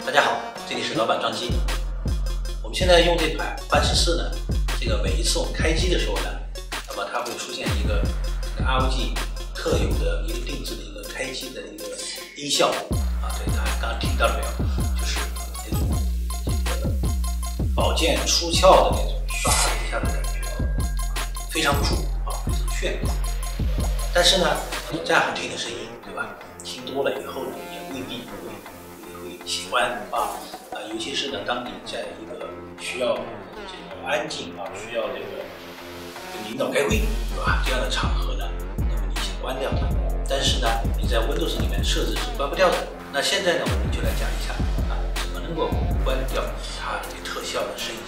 大家好，这里是老板装机。我们现在用这款办事室呢，这个每一次我们开机的时候呢，那么它会出现一个ROG 特有的一个定制的一个开机的一个音效啊，对，大家刚刚听到了没有？就是那种这个宝剑出鞘的那种唰的一下的感觉，非常酷啊，非常炫酷。但是呢，这样好听的声音，对吧？听多了以后呢，也未必会喜欢啊。尤其是呢，当你在一个需要这个安静啊，需要这个跟领导开会，对吧？这样的场合呢，那么你想关掉它，但是呢，你在 Windows 里面设置是关不掉的。那现在呢，我们就来讲一下啊，怎么能够关掉它这特效的声音。